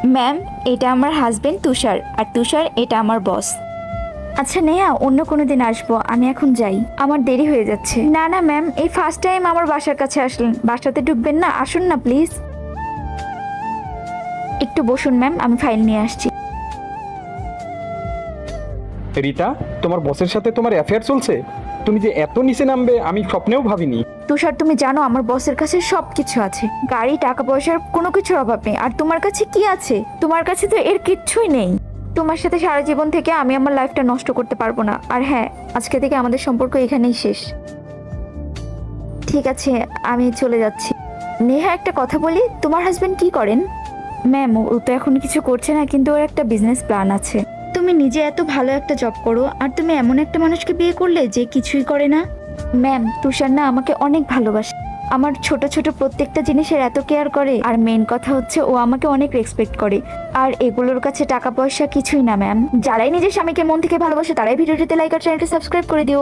Ma'am, এটা আমার husband তুষার, আর তুষার এটা আমার বস। আচ্ছা নেহা, অন্য কোনো দিন আসবো, আমি এখন যাই, আমার দেরি হয়ে যাচ্ছে। না না ম্যাম, এই ফার্স্ট টাইম আমার বাসার কাছে আসলেন, বাসাতে ঢুকবেন না? আসুন না প্লিজ। একটু বসুন ম্যাম, আমি ফাইল নিয়ে আসছি। রিতা, তোমার বসের সাথে তোমার অ্যাফেয়ার চলছে? তুমি যে এত নিচে নামবে আমি স্বপ্নেও ভাবিনি। তুষার, তুমি জানো আমার বসের কাছে সবকিছু আছে, গাড়ি, টাকা পয়সার কোনো কিছুর অভাব নেই। আর তোমার কাছে কি আছে? তোমার কাছে তো এর কিচ্ছুই নেই। তোমার সাথে সারা জীবন থেকে আমি আমার লাইফটা নষ্ট করতে পারবো না। আর হ্যাঁ, আজকে থেকে আমাদের সম্পর্ক এখানেই শেষ। ঠিক আছে, আমি চলে যাচ্ছি। নেহা, একটা কথা বলি, তোমার হাজবেন্ড কি করেন? ম্যাম, ও তো এখন কিছু করছে না, কিন্তু ওর একটা বিজনেস প্ল্যান আছে। তুমি নিজে এত ভালো একটা জব করো, আর তুমি এমন একটা মানুষকে বিয়ে করলে যে কিছুই করে না। ম্যাম, তুষার না আমাকে অনেক ভালোবাসে, আমার ছোট ছোট প্রত্যেকটা জিনিসের এত কেয়ার করে। আর মেন কথা হচ্ছে ও আমাকে অনেক রেসপেক্ট করে। আর এগুলোর কাছে টাকা পয়সা কিছুই না ম্যাম। যারাই নিজের স্বামীকে মন থেকে ভালোবাসে তারাই ভিডিওটিতে লাইক আর চ্যানেলটি সাবস্ক্রাইব করে দিও।